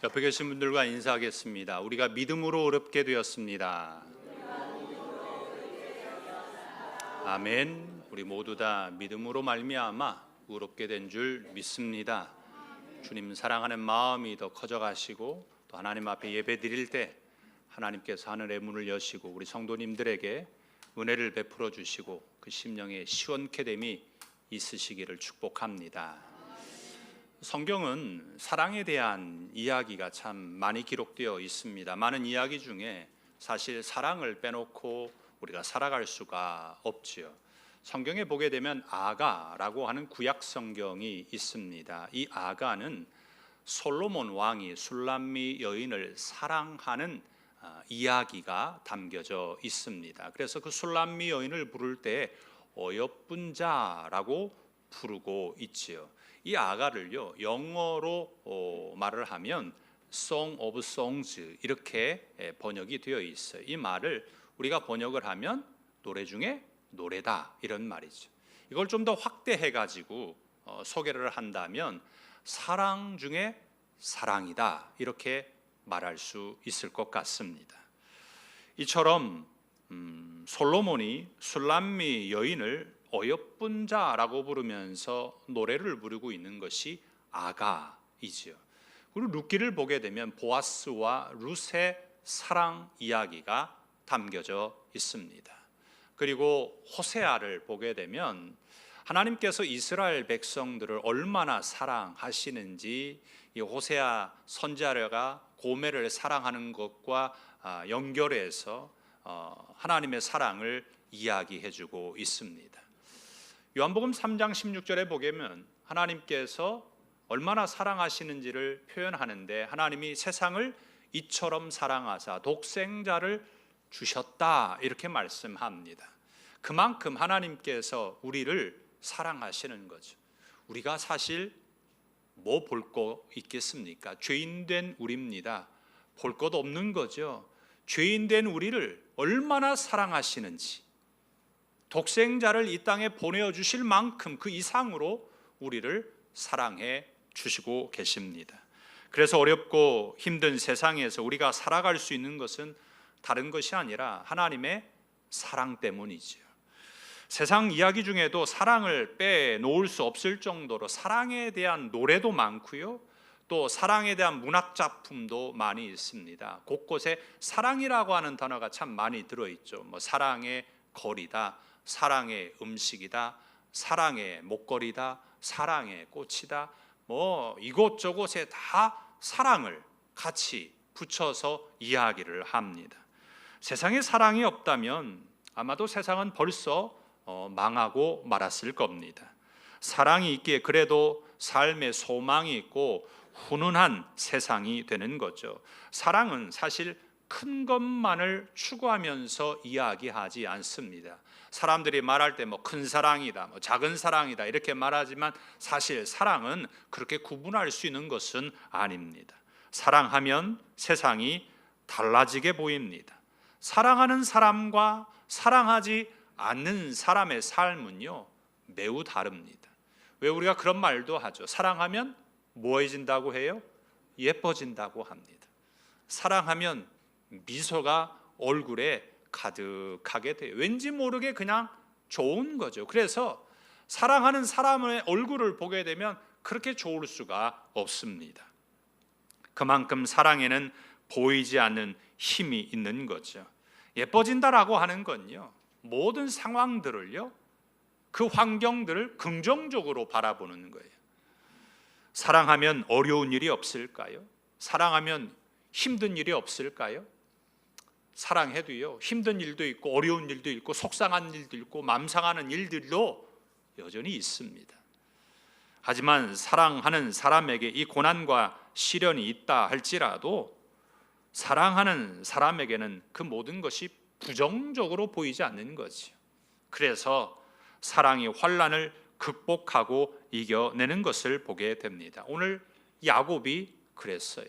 옆에 계신 분들과 인사하겠습니다. 우리가 믿음으로 의롭게 되었습니다. 아멘. 우리 모두 다 믿음으로 말미암아 의롭게 된 줄 믿습니다. 주님 사랑하는 마음이 더 커져가시고 또 하나님 앞에 예배 드릴 때 하나님께서 하늘의 문을 여시고 우리 성도님들에게 은혜를 베풀어 주시고 그 심령의 시원케 됨이 있으시기를 축복합니다. 성경은 사랑에 대한 이야기가 참 많이 기록되어 있습니다. 많은 이야기 중에 사실 사랑을 빼놓고 우리가 살아갈 수가 없지요. 성경에 보게 되면 아가라고 하는 구약 성경이 있습니다. 이 아가는 솔로몬 왕이 술람미 여인을 사랑하는 이야기가 담겨져 있습니다. 그래서 그 술람미 여인을 부를 때 어여쁜 자라고 부르고 있지요. 이 아가를요 영어로 말을 하면 Song of Songs 이렇게 번역이 되어 있어요. 이 말을 우리가 번역을 하면 노래 중에 노래다 이런 말이죠. 이걸 좀 더 확대해 가지고 소개를 한다면 사랑 중에 사랑이다 이렇게 말할 수 있을 것 같습니다. 이처럼 솔로몬이 술람미 여인을 어여쁜 자라고 부르면서 노래를 부르고 있는 것이 아가이지요. 그리고 룻기를 보게 되면 보아스와 룻의 사랑 이야기가 담겨져 있습니다. 그리고 호세아를 보게 되면 하나님께서 이스라엘 백성들을 얼마나 사랑하시는지 이 호세아 선지자가 고멜을 사랑하는 것과 연결해서 하나님의 사랑을 이야기해주고 있습니다. 요한복음 3장 16절에 보면 하나님께서 얼마나 사랑하시는지를 표현하는데 하나님이 세상을 이처럼 사랑하사 독생자를 주셨다 이렇게 말씀합니다. 그만큼 하나님께서 우리를 사랑하시는 거죠. 우리가 사실 뭐 볼 거 있겠습니까? 죄인된 우리입니다. 볼 것 없는 거죠. 죄인된 우리를 얼마나 사랑하시는지 독생자를 이 땅에 보내주실 만큼 그 이상으로 우리를 사랑해 주시고 계십니다. 그래서 어렵고 힘든 세상에서 우리가 살아갈 수 있는 것은 다른 것이 아니라 하나님의 사랑 때문이죠. 세상 이야기 중에도 사랑을 빼놓을 수 없을 정도로 사랑에 대한 노래도 많고요. 또 사랑에 대한 문학 작품도 많이 있습니다. 곳곳에 사랑이라고 하는 단어가 참 많이 들어있죠. 사랑의 거리다, 사랑의 음식이다, 사랑의 목걸이다, 사랑의 꽃이다. 이곳저곳에 다 사랑을 같이 붙여서 이야기를 합니다. 세상에 사랑이 없다면 아마도 세상은 벌써 망하고 말았을 겁니다. 사랑이 있기에 그래도 삶의 소망이 있고 훈훈한 세상이 되는 거죠. 사랑은 사실 큰 것만을 추구하면서 이야기하지 않습니다. 사람들이 말할 때 큰 사랑이다, 작은 사랑이다 이렇게 말하지만 사실 사랑은 그렇게 구분할 수 있는 것은 아닙니다. 사랑하면 세상이 달라지게 보입니다. 사랑하는 사람과 사랑하지 않는 사람의 삶은요 매우 다릅니다. 왜 우리가 그런 말도 하죠. 사랑하면 뭐해진다고 해요? 예뻐진다고 합니다. 사랑하면 미소가 얼굴에 가득하게 돼요. 왠지 모르게 그냥 좋은 거죠. 그래서 사랑하는 사람의 얼굴을 보게 되면 그렇게 좋을 수가 없습니다. 그만큼 사랑에는 보이지 않는 힘이 있는 거죠. 예뻐진다라고 하는 건요 모든 상황들을요 그 환경들을 긍정적으로 바라보는 거예요. 사랑하면 어려운 일이 없을까요? 사랑하면 힘든 일이 없을까요? 사랑해도요 힘든 일도 있고 어려운 일도 있고 속상한 일도 있고 맘 상하는 일들도 여전히 있습니다. 하지만 사랑하는 사람에게 이 고난과 시련이 있다 할지라도 사랑하는 사람에게는 그 모든 것이 부정적으로 보이지 않는 거죠. 그래서 사랑이 환난을 극복하고 이겨내는 것을 보게 됩니다. 오늘 야곱이 그랬어요.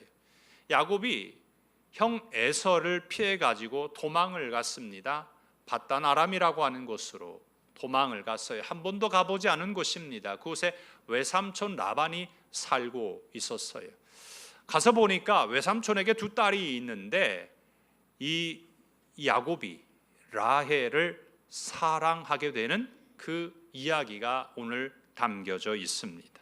야곱이 형 에서를 피해 가지고 도망을 갔습니다. 바단 아람이라고 하는 곳으로 도망을 갔어요. 한 번도 가보지 않은 곳입니다. 그곳에 외삼촌 라반이 살고 있었어요. 가서 보니까 외삼촌에게 두 딸이 있는데 이 야곱이 라헬을 사랑하게 되는 그 이야기가 오늘 담겨져 있습니다.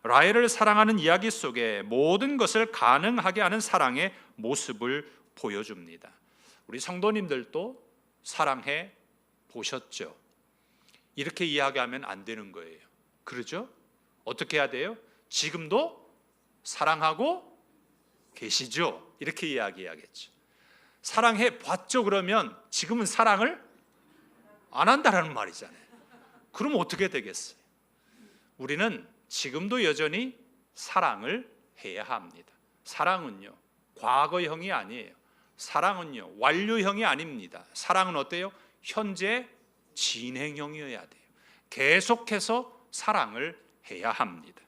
라헬을 사랑하는 이야기 속에 모든 것을 가능하게 하는 사랑의 모습을 보여줍니다. 우리 성도님들도 사랑해 보셨죠? 이렇게 이야기하면 안 되는 거예요. 그러죠? 어떻게 해야 돼요? 지금도 사랑하고 계시죠? 이렇게 이야기해야겠죠. 사랑해 봤죠? 그러면 지금은 사랑을 안 한다라는 말이잖아요. 그럼 어떻게 되겠어요? 우리는 지금도 여전히 사랑을 해야 합니다. 사랑은요, 과거형이 아니에요. 사랑은요, 완료형이 아닙니다. 사랑은 어때요? 현재 진행형이어야 돼요. 계속해서 사랑을 해야 합니다.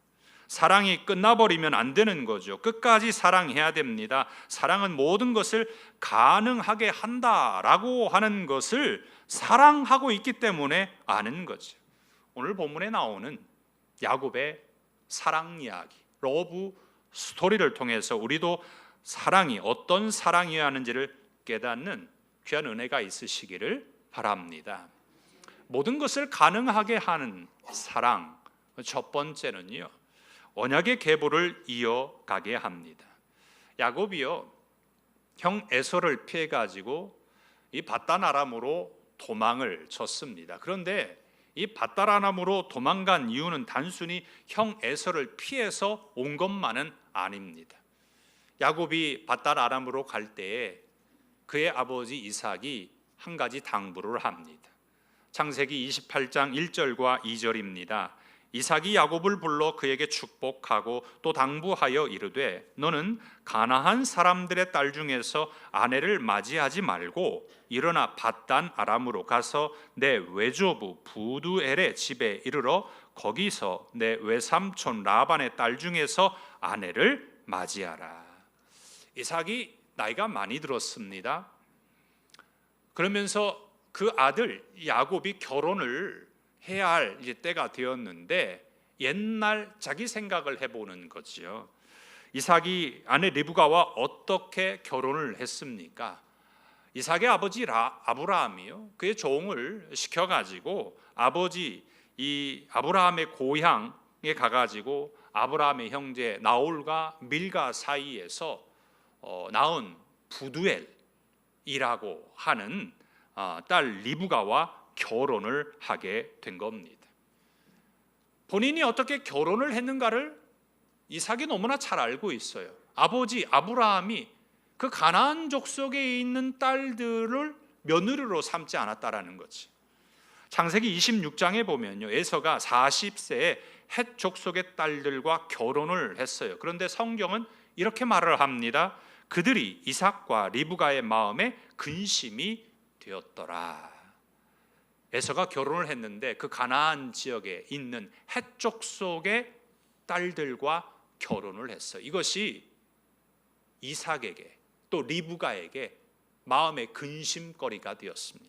사랑이 끝나버리면 안 되는 거죠. 끝까지 사랑해야 됩니다. 사랑은 모든 것을 가능하게 한다라고 하는 것을 사랑하고 있기 때문에 아는 거죠. 오늘 본문에 나오는 야곱의 사랑 이야기, 러브 스토리를 통해서 우리도 사랑이 어떤 사랑이어야 하는지를 깨닫는 귀한 은혜가 있으시기를 바랍니다. 모든 것을 가능하게 하는 사랑, 첫 번째는요, 언약의 계보를 이어가게 합니다. 야곱이요, 형 에서를 피해 가지고 이 밧단 아람으로 도망을 쳤습니다. 그런데 이 밧단 아람으로 도망간 이유는 단순히 형 에서를 피해서 온 것만은 아닙니다. 야곱이 밧단 아람으로 갈 때에 그의 아버지 이삭이 한 가지 당부를 합니다. 창세기 28장 1절과 2절입니다. 이삭이 야곱을 불러 그에게 축복하고 또 당부하여 이르되 너는 가나안 사람들의 딸 중에서 아내를 맞이하지 말고 일어나 밧단 아람으로 가서 내 외조부 부두엘의 집에 이르러 거기서 내 외삼촌 라반의 딸 중에서 아내를 맞이하라. 이삭이 나이가 많이 들었습니다. 그러면서 그 아들 야곱이 결혼을 해야 할 이제 때가 되었는데 옛날 자기 생각을 해보는 거지요. 이삭이 아내 리브가와 어떻게 결혼을 했습니까? 이삭의 아버지 아브라함이요, 그의 종을 시켜가지고 아버지 이 아브라함의 고향에 가가지고 아브라함의 형제 나홀과 밀가 사이에서 낳은 부두엘이라고 하는 딸 리브가와 결혼을 하게 된 겁니다. 본인이 어떻게 결혼을 했는가를 이삭이 너무나 잘 알고 있어요. 아버지 아브라함이 그 가나안 족속에 있는 딸들을 며느리로 삼지 않았다라는 거지. 창세기 26장에 보면요, 에서가 40세에 헷 족속의 딸들과 결혼을 했어요. 그런데 성경은 이렇게 말을 합니다. 그들이 이삭과 리브가의 마음에 근심이 되었더라. 에서가 결혼을 했는데 그 가나안 지역에 있는 헷 족속의 딸들과 결혼을 했어요. 이것이 이삭에게 또 리브가에게 마음의 근심거리가 되었습니다.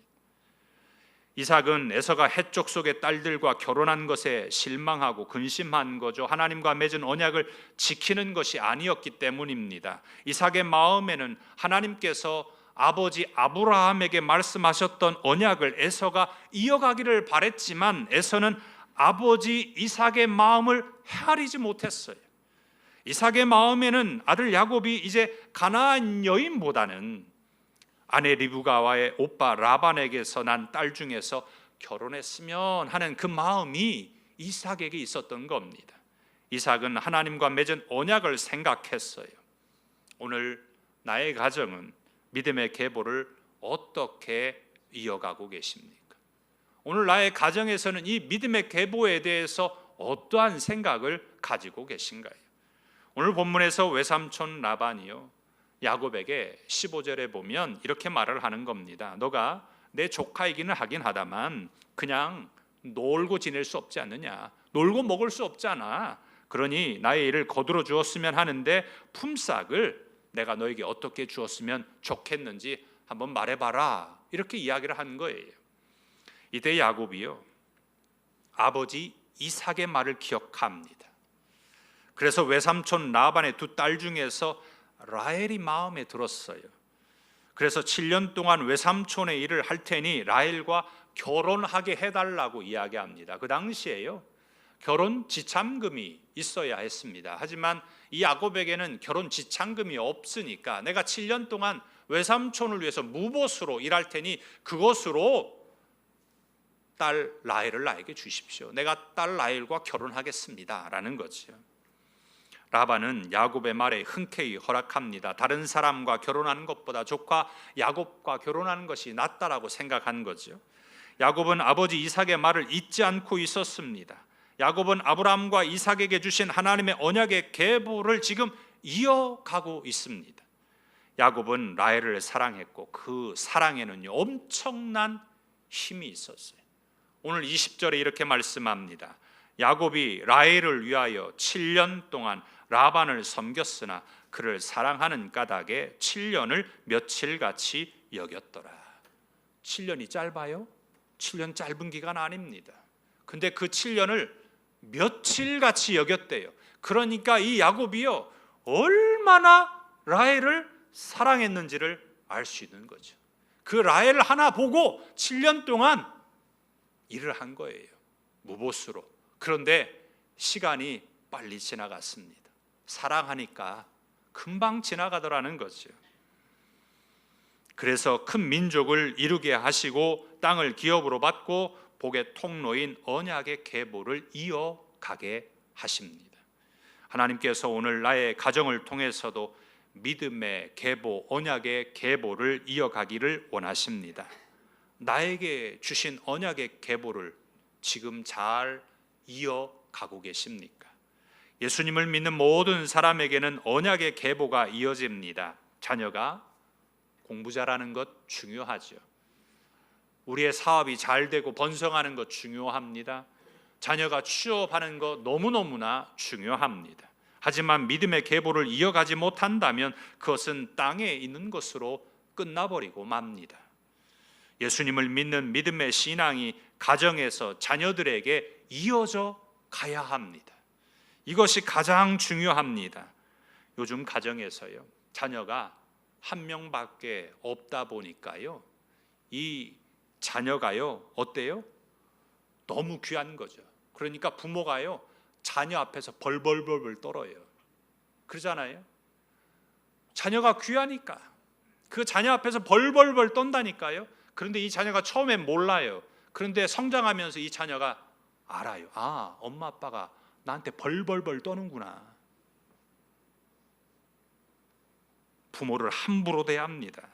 이삭은 에서가 헷 족속의 딸들과 결혼한 것에 실망하고 근심한 거죠. 하나님과 맺은 언약을 지키는 것이 아니었기 때문입니다. 이삭의 마음에는 하나님께서 아버지 아브라함에게 말씀하셨던 언약을 에서가 이어가기를 바랬지만 에서는 아버지 이삭의 마음을 헤아리지 못했어요. 이삭의 마음에는 아들 야곱이 이제 가나안 여인보다는 아내 리브가와의 오빠 라반에게서 난 딸 중에서 결혼했으면 하는 그 마음이 이삭에게 있었던 겁니다. 이삭은 하나님과 맺은 언약을 생각했어요. 오늘 나의 가정은 믿음의 계보를 어떻게 이어가고 계십니까? 오늘 나의 가정에서는 이 믿음의 계보에 대해서 어떠한 생각을 가지고 계신가요? 오늘 본문에서 외삼촌 라반이요, 야곱에게 15절에 보면 이렇게 말을 하는 겁니다. 너가 내 조카이기는 하긴 하다만 그냥 놀고 지낼 수 없지 않느냐, 놀고 먹을 수 없잖아. 그러니 나의 일을 거두어 주었으면 하는데 품삯을 내가 너에게 어떻게 주었으면 좋겠는지 한번 말해봐라. 이렇게 이야기를 한 거예요. 이때 야곱이요, 아버지 이삭의 말을 기억합니다. 그래서 외삼촌 라반의 두 딸 중에서 라헬이 마음에 들었어요. 그래서 7년 동안 외삼촌의 일을 할 테니 라헬과 결혼하게 해달라고 이야기합니다. 그 당시에요, 결혼 지참금이 있어야 했습니다. 하지만 이 야곱에게는 결혼 지참금이 없으니까 내가 7년 동안 외삼촌을 위해서 무보수로 일할 테니 그것으로 딸 라헬을 나에게 주십시오. 내가 딸 라헬과 결혼하겠습니다 라는 거죠. 라반은 야곱의 말에 흔쾌히 허락합니다. 다른 사람과 결혼하는 것보다 조카 야곱과 결혼하는 것이 낫다라고 생각한 거죠. 야곱은 아버지 이삭의 말을 잊지 않고 있었습니다. 야곱은 아브라함과 이삭에게 주신 하나님의 언약의 계보를 지금 이어가고 있습니다. 야곱은 라헬을 사랑했고 그 사랑에는요, 엄청난 힘이 있었어요. 오늘 20절에 이렇게 말씀합니다. 야곱이 라헬을 위하여 7년 동안 라반을 섬겼으나 그를 사랑하는 까닭에 7년을 며칠같이 여겼더라. 7년이 짧아요? 7년 짧은 기간 아닙니다. 근데 그 7년을 며칠같이 여겼대요. 그러니까 이 야곱이요, 얼마나 라헬을 사랑했는지를 알 수 있는 거죠. 그 라헬 하나 보고 7년 동안 일을 한 거예요, 무보수로. 그런데 시간이 빨리 지나갔습니다. 사랑하니까 금방 지나가더라는 거죠. 그래서 큰 민족을 이루게 하시고 땅을 기업으로 받고 복의 통로인 언약의 계보를 이어가게 하십니다. 하나님께서 오늘 나의 가정을 통해서도 믿음의 계보, 언약의 계보를 이어가기를 원하십니다. 나에게 주신 언약의 계보를 지금 잘 이어가고 계십니까? 예수님을 믿는 모든 사람에게는 언약의 계보가 이어집니다. 자녀가 공부 잘하는 것 중요하죠. 우리의 사업이 잘 되고 번성하는 것 중요합니다. 자녀가 취업하는 것 너무너무나 중요합니다. 하지만 믿음의 계보를 이어가지 못한다면 그것은 땅에 있는 것으로 끝나버리고 맙니다. 예수님을 믿는 믿음의 신앙이 가정에서 자녀들에게 이어져 가야 합니다. 이것이 가장 중요합니다. 요즘 가정에서요, 자녀가 한 명밖에 없다 보니까요, 이 자녀가요, 어때요? 너무 귀한 거죠. 그러니까 부모가요, 자녀 앞에서 벌벌벌 떨어요. 그러잖아요. 자녀가 귀하니까 그 자녀 앞에서 벌벌벌 떤다니까요. 그런데 이 자녀가 처음엔 몰라요. 그런데 성장하면서 이 자녀가 알아요. 아, 엄마 아빠가 나한테 벌벌벌 떠는구나. 부모를 함부로 대합니다.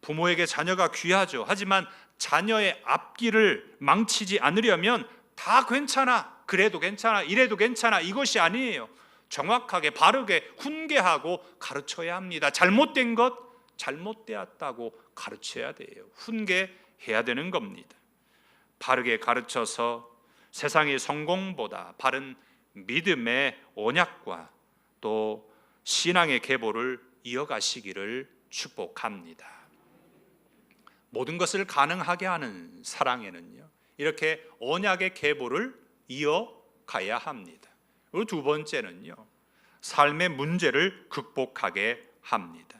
부모에게 자녀가 귀하죠. 하지만 자녀의 앞길을 망치지 않으려면 다 괜찮아, 그래도 괜찮아, 이래도 괜찮아, 이것이 아니에요. 정확하게 바르게 훈계하고 가르쳐야 합니다. 잘못된 것 잘못되었다고 가르쳐야 돼요. 훈계해야 되는 겁니다. 바르게 가르쳐서 세상의 성공보다 바른 믿음의 언약과 또 신앙의 계보를 이어가시기를 축복합니다. 모든 것을 가능하게 하는 사랑에는요, 이렇게 언약의 계보를 이어가야 합니다. 그리고 두 번째는요, 삶의 문제를 극복하게 합니다.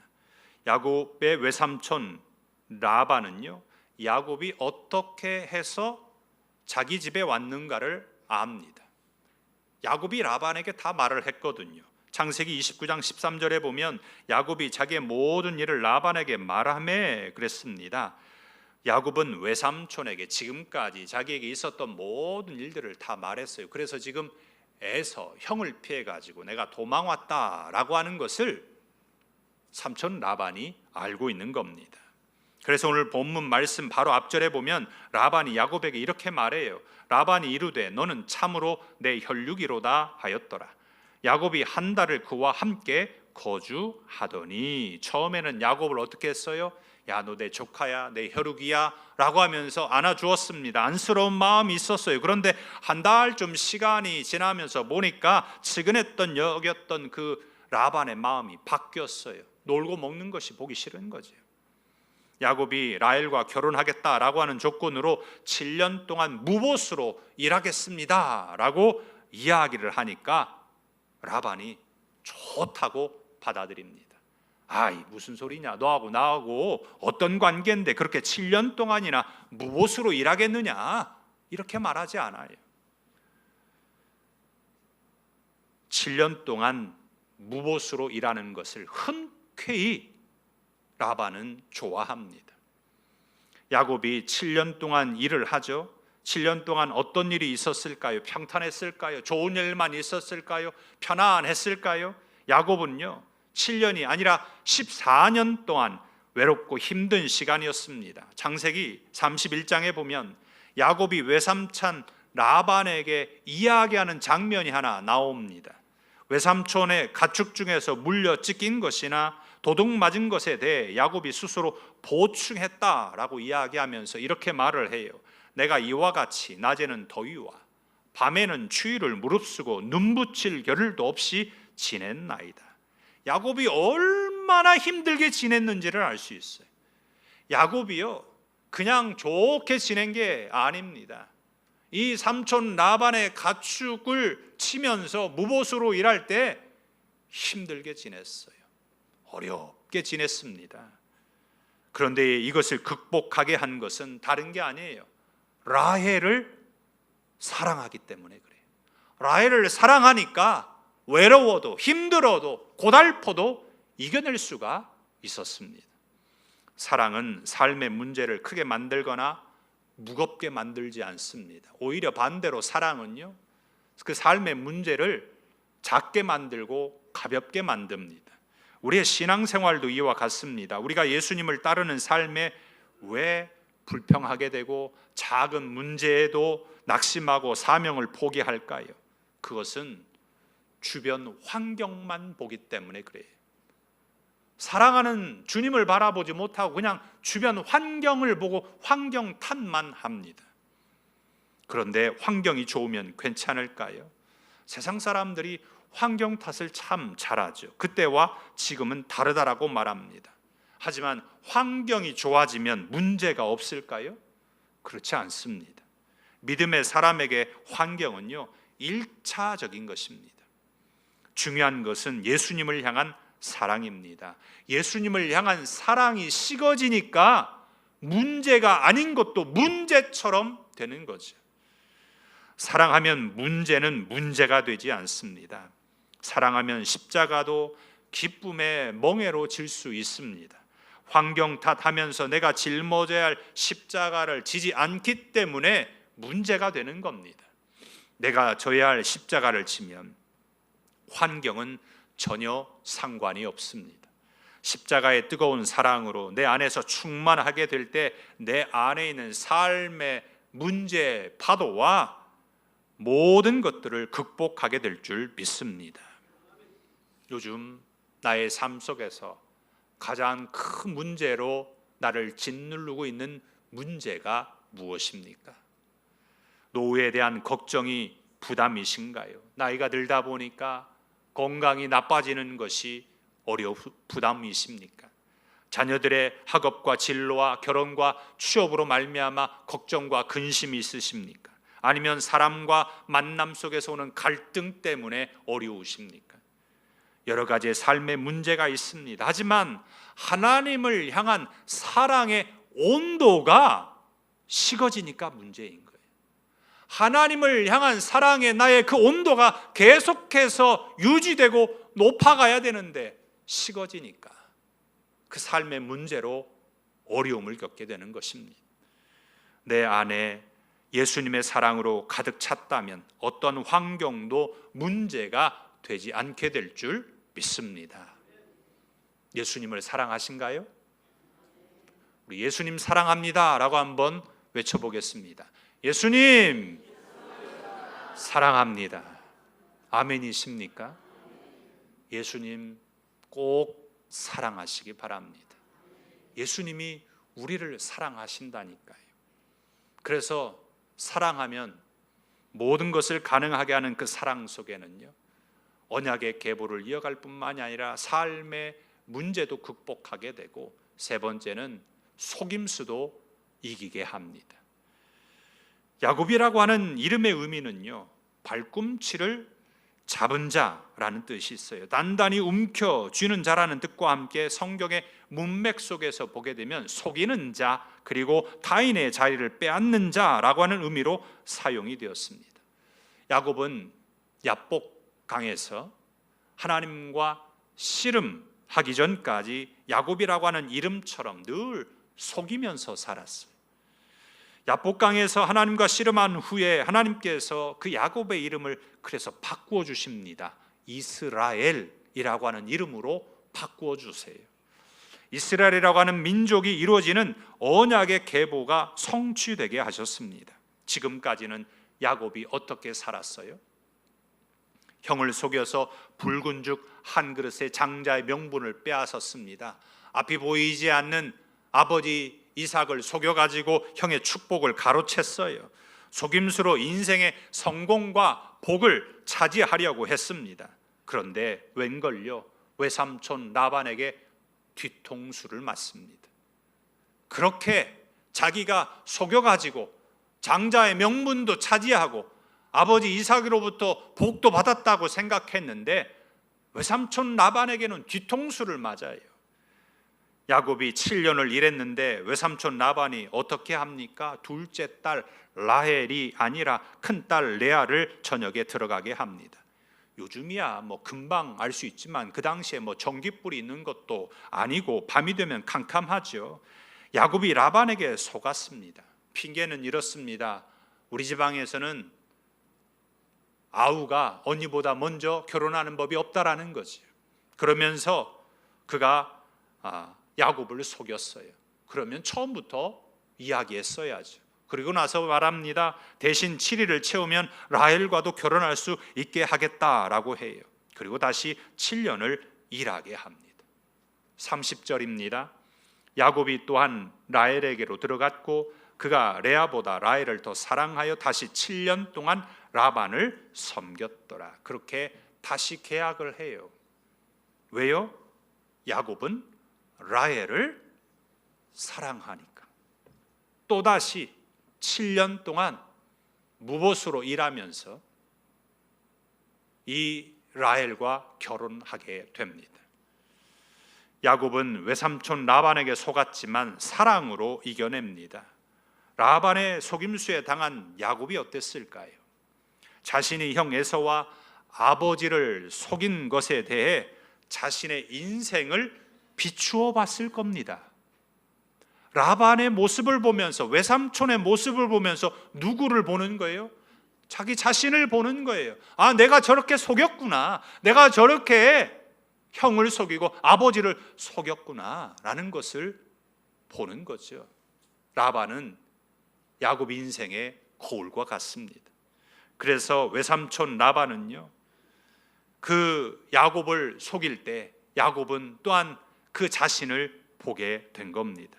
야곱의 외삼촌 라반은요, 야곱이 어떻게 해서 자기 집에 왔는가를 압니다. 야곱이 라반에게 다 말을 했거든요. 창세기 29장 13절에 보면 야곱이 자기의 모든 일을 라반에게 말하며 그랬습니다. 야곱은 외삼촌에게 지금까지 자기에게 있었던 모든 일들을 다 말했어요. 그래서 지금 에서 형을 피해가지고 내가 도망 왔다라고 하는 것을 삼촌 라반이 알고 있는 겁니다. 그래서 오늘 본문 말씀 바로 앞절에 보면 라반이 야곱에게 이렇게 말해요. 라반이 이르되 너는 참으로 내 혈육이로다 하였더라. 야곱이 한 달을 그와 함께 거주하더니, 처음에는 야곱을 어떻게 했어요? 야, 너 내 조카야, 내 혈육이야 라고 하면서 안아주었습니다. 안쓰러운 마음이 있었어요. 그런데 한 달 좀 시간이 지나면서 보니까 측은했던 여겼던 그 라반의 마음이 바뀌었어요. 놀고 먹는 것이 보기 싫은 거죠. 야곱이 라헬과 결혼하겠다라고 하는 조건으로 7년 동안 무보수로 일하겠습니다 라고 이야기를 하니까 라반이 좋다고 받아들입니다. 아이, 무슨 소리냐, 너하고 나하고 어떤 관계인데 그렇게 7년 동안이나 무보수로 일하겠느냐, 이렇게 말하지 않아요. 7년 동안 무보수로 일하는 것을 흔쾌히 라반은 좋아합니다. 야곱이 7년 동안 일을 하죠. 7년 동안 어떤 일이 있었을까요? 평탄했을까요? 좋은 일만 있었을까요? 편안했을까요? 야곱은요, 7년이 아니라 14년 동안 외롭고 힘든 시간이었습니다. 창세기 31장에 보면 야곱이 외삼촌 라반에게 이야기하는 장면이 하나 나옵니다. 외삼촌의 가축 중에서 물려 찢긴 것이나 도둑 맞은 것에 대해 야곱이 스스로 보충했다라고 이야기하면서 이렇게 말을 해요. 내가 이와 같이 낮에는 더위와 밤에는 추위를 무릅쓰고 눈붙일 겨를도 없이 지냈나이다. 야곱이 얼마나 힘들게 지냈는지를 알 수 있어요. 야곱이요, 그냥 좋게 지낸 게 아닙니다. 이 삼촌 라반의 가축을 치면서 무보수로 일할 때 힘들게 지냈어요. 어렵게 지냈습니다. 그런데 이것을 극복하게 한 것은 다른 게 아니에요. 라헬을 사랑하기 때문에 그래요. 라헬을 사랑하니까 외로워도 힘들어도 고달퍼도 이겨낼 수가 있었습니다. 사랑은 삶의 문제를 크게 만들거나 무겁게 만들지 않습니다. 오히려 반대로 사랑은요, 그 삶의 문제를 작게 만들고 가볍게 만듭니다. 우리의 신앙생활도 이와 같습니다. 우리가 예수님을 따르는 삶에 왜 불평하게 되고 작은 문제에도 낙심하고 사명을 포기할까요? 그것은 주변 환경만 보기 때문에 그래요. 사랑하는 주님을 바라보지 못하고 그냥 주변 환경을 보고 환경 탓만 합니다. 그런데 환경이 좋으면 괜찮을까요? 세상 사람들이 환경 탓을 참 잘하죠. 그때와 지금은 다르다라고 말합니다. 하지만 환경이 좋아지면 문제가 없을까요? 그렇지 않습니다. 믿음의 사람에게 환경은요, 1차적인 것입니다. 중요한 것은 예수님을 향한 사랑입니다. 예수님을 향한 사랑이 식어지니까 문제가 아닌 것도 문제처럼 되는 거죠. 사랑하면 문제는 문제가 되지 않습니다. 사랑하면 십자가도 기쁨의 멍에로 질 수 있습니다. 환경 탓하면서 내가 짊어져야 할 십자가를 지지 않기 때문에 문제가 되는 겁니다. 내가 져야 할 십자가를 지면 환경은 전혀 상관이 없습니다. 십자가의 뜨거운 사랑으로 내 안에서 충만하게 될 때 내 안에 있는 삶의 문제 파도와 모든 것들을 극복하게 될 줄 믿습니다. 요즘 나의 삶 속에서 가장 큰 문제로 나를 짓누르고 있는 문제가 무엇입니까? 노후에 대한 걱정이 부담이신가요? 나이가 들다 보니까 건강이 나빠지는 것이 부담이십니까? 자녀들의 학업과 진로와 결혼과 취업으로 말미암아 걱정과 근심이 있으십니까? 아니면 사람과 만남 속에서 오는 갈등 때문에 어려우십니까? 여러 가지의 삶의 문제가 있습니다. 하지만 하나님을 향한 사랑의 온도가 식어지니까 문제인 거예요. 하나님을 향한 사랑의 나의 그 온도가 계속해서 유지되고 높아가야 되는데 식어지니까 그 삶의 문제로 어려움을 겪게 되는 것입니다. 내 안에 예수님의 사랑으로 가득 찼다면 어떤 환경도 문제가 되지 않게 될 줄 믿습니다. 예수님을 사랑하신가요? 우리 예수님 사랑합니다 라고 한번 외쳐보겠습니다. 예수님 사랑합니다. 아멘이십니까? 예수님 꼭 사랑하시기 바랍니다. 예수님이 우리를 사랑하신다니까요. 그래서 사랑하면 모든 것을 가능하게 하는 그 사랑 속에는요, 언약의 계보를 이어갈 뿐만이 아니라 삶의 문제도 극복하게 되고, 세 번째는 속임수도 이기게 합니다. 야곱이라고 하는 이름의 의미는요, 발꿈치를 잡은 자라는 뜻이 있어요. 단단히 움켜 쥐는 자라는 뜻과 함께 성경의 문맥 속에서 보게 되면 속이는 자, 그리고 타인의 자리를 빼앗는 자라고 하는 의미로 사용이 되었습니다. 야곱은 야복강에서 하나님과 씨름하기 전까지 야곱이라고 하는 이름처럼 늘 속이면서 살았어요. 야복강에서 하나님과 씨름한 후에 하나님께서 그 야곱의 이름을 그래서 바꾸어 주십니다. 이스라엘이라고 하는 이름으로 바꾸어 주세요. 이스라엘이라고 하는 민족이 이루어지는 언약의 계보가 성취되게 하셨습니다. 지금까지는 야곱이 어떻게 살았어요? 형을 속여서 붉은 죽 한 그릇의 장자의 명분을 빼앗았습니다. 앞이 보이지 않는 아버지 이삭을 속여가지고 형의 축복을 가로챘어요. 속임수로 인생의 성공과 복을 차지하려고 했습니다. 그런데 웬걸요, 외삼촌 라반에게 뒤통수를 맞습니다. 그렇게 자기가 속여가지고 장자의 명분도 차지하고 아버지 이삭으로부터 복도 받았다고 생각했는데 외삼촌 라반에게는 뒤통수를 맞아요. 야곱이 7년을 일했는데 외삼촌 라반이 어떻게 합니까? 둘째 딸 라헬이 아니라 큰딸 레아를 저녁에 들어가게 합니다. 요즘이야 뭐 금방 알 수 있지만 그 당시에 뭐 전기불이 있는 것도 아니고 밤이 되면 캄캄하죠. 야곱이 라반에게 속았습니다. 핑계는 이렇습니다. 우리 지방에서는 아우가 언니보다 먼저 결혼하는 법이 없다라는 거죠. 그러면서 그가 야곱을 속였어요. 그러면 처음부터 이야기했어야죠. 그리고 나서 말합니다. 대신 7일을 채우면 라헬과도 결혼할 수 있게 하겠다라고 해요. 그리고 다시 7년을 일하게 합니다. 30절입니다. 야곱이 또한 라헬에게로 들어갔고 그가 레아보다 라헬을 더 사랑하여 다시 7년 동안 라반을 섬겼더라. 그렇게 다시 계약을 해요. 왜요? 야곱은 라헬을 사랑하니까. 또다시 7년 동안 무보수로 일하면서 이 라헬과 결혼하게 됩니다. 야곱은 외삼촌 라반에게 속았지만 사랑으로 이겨냅니다. 라반의 속임수에 당한 야곱이 어땠을까요? 자신이 형 에서와 아버지를 속인 것에 대해 자신의 인생을 비추어 봤을 겁니다. 라반의 모습을 보면서, 외삼촌의 모습을 보면서 누구를 보는 거예요? 자기 자신을 보는 거예요. 아, 내가 저렇게 속였구나. 내가 저렇게 형을 속이고 아버지를 속였구나 라는 것을 보는 거죠. 라반은 야곱 인생의 거울과 같습니다. 그래서 외삼촌 라반은요, 그 야곱을 속일 때 야곱은 또한 그 자신을 보게 된 겁니다.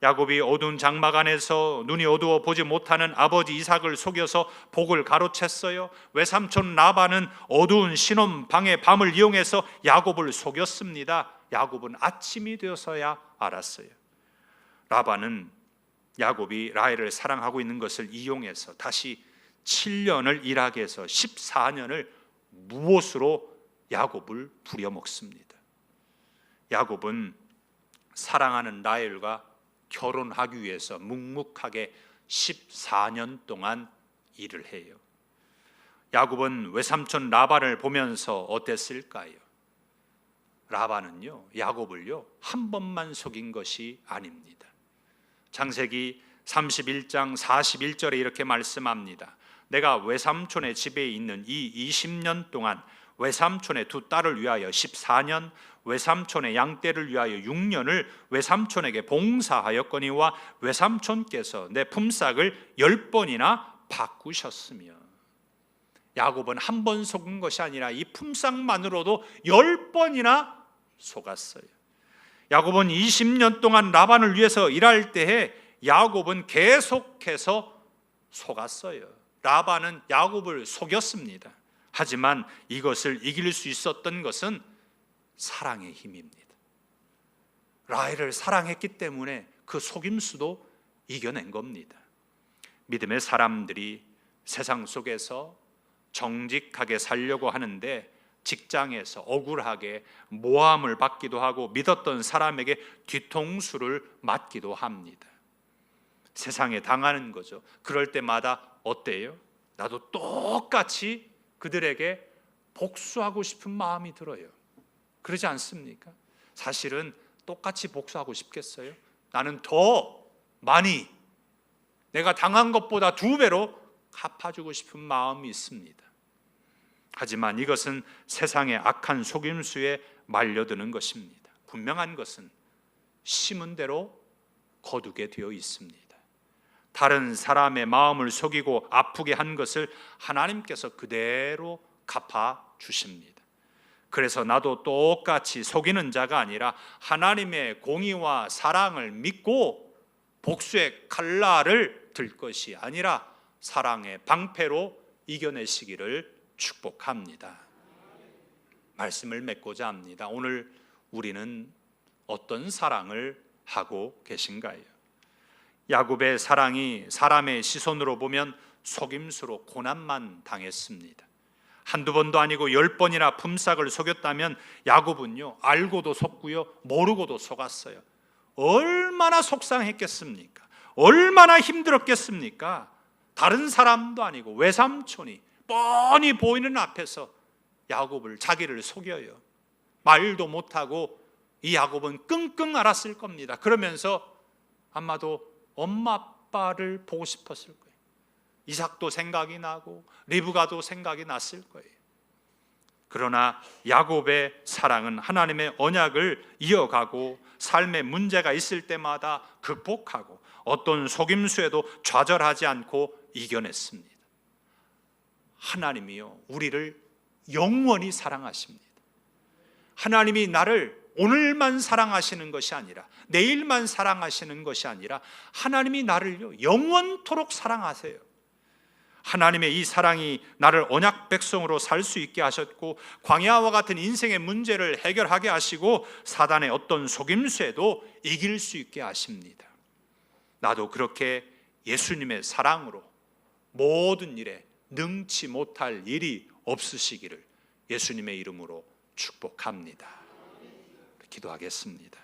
야곱이 어두운 장막 안에서 눈이 어두워 보지 못하는 아버지 이삭을 속여서 복을 가로챘어요. 외삼촌 라반은 어두운 신혼 방의 밤을 이용해서 야곱을 속였습니다. 야곱은 아침이 되어서야 알았어요. 라반은 야곱이 라헬을 사랑하고 있는 것을 이용해서 다시 7년을 일하게 해서 14년을 무옷으로 야곱을 부려먹습니다. 야곱은 사랑하는 라헬과 결혼하기 위해서 묵묵하게 14년 동안 일을 해요. 야곱은 외삼촌 라반을 보면서 어땠을까요? 라반은요, 야곱을요 한 번만 속인 것이 아닙니다. 창세기 31장 41절에 이렇게 말씀합니다. 내가 외삼촌의 집에 있는 이 20년 동안 외삼촌의 두 딸을 위하여 14년, 외삼촌의 양떼를 위하여 6년을 외삼촌에게 봉사하였거니와 외삼촌께서 내 품삯을 10번이나 바꾸셨으며. 야곱은 한 번 속은 것이 아니라 이 품삯만으로도 10번이나 속았어요. 야곱은 20년 동안 라반을 위해서 일할 때에 야곱은 계속해서 속았어요. 라반은 야곱을 속였습니다. 하지만 이것을 이길 수 있었던 것은 사랑의 힘입니다. 라헬을 사랑했기 때문에 그 속임수도 이겨낸 겁니다. 믿음의 사람들이 세상 속에서 정직하게 살려고 하는데 직장에서 억울하게 모함을 받기도 하고 믿었던 사람에게 뒤통수를 맞기도 합니다. 세상에 당하는 거죠. 그럴 때마다 어때요? 나도 똑같이 그들에게 복수하고 싶은 마음이 들어요. 그러지 않습니까? 사실은 똑같이 복수하고 싶겠어요? 나는 더 많이 내가 당한 것보다 2배로 갚아주고 싶은 마음이 있습니다. 하지만 이것은 세상의 악한 속임수에 말려드는 것입니다. 분명한 것은 심은 대로 거두게 되어 있습니다. 다른 사람의 마음을 속이고 아프게 한 것을 하나님께서 그대로 갚아주십니다. 그래서 나도 똑같이 속이는 자가 아니라 하나님의 공의와 사랑을 믿고 복수의 칼날을 들 것이 아니라 사랑의 방패로 이겨내시기를 축복합니다. 말씀을 맺고자 합니다. 오늘 우리는 어떤 사랑을 하고 계신가요? 야곱의 사랑이 사람의 시선으로 보면 속임수로 고난만 당했습니다. 한두 번도 아니고 10번이나 품삯을 속였다면 야곱은요, 알고도 속고요, 모르고도 속았어요. 얼마나 속상했겠습니까? 얼마나 힘들었겠습니까? 다른 사람도 아니고 외삼촌이 뻔히 보이는 앞에서 야곱을, 자기를 속여요. 말도 못하고 이 야곱은 끙끙 앓았을 겁니다. 그러면서 아마도 엄마 아빠를 보고 싶었을 거예요. 이삭도 생각이 나고 리브가도 생각이 났을 거예요. 그러나 야곱의 사랑은 하나님의 언약을 이어가고 삶의 문제가 있을 때마다 극복하고 어떤 속임수에도 좌절하지 않고 이겨냈습니다. 하나님이요, 우리를 영원히 사랑하십니다. 하나님이 나를 오늘만 사랑하시는 것이 아니라 내일만 사랑하시는 것이 아니라 하나님이 나를요, 영원토록 사랑하세요. 하나님의 이 사랑이 나를 언약 백성으로 살 수 있게 하셨고 광야와 같은 인생의 문제를 해결하게 하시고 사단의 어떤 속임수에도 이길 수 있게 하십니다. 나도 그렇게 예수님의 사랑으로 모든 일에 능치 못할 일이 없으시기를 예수님의 이름으로 축복합니다. 기도하겠습니다.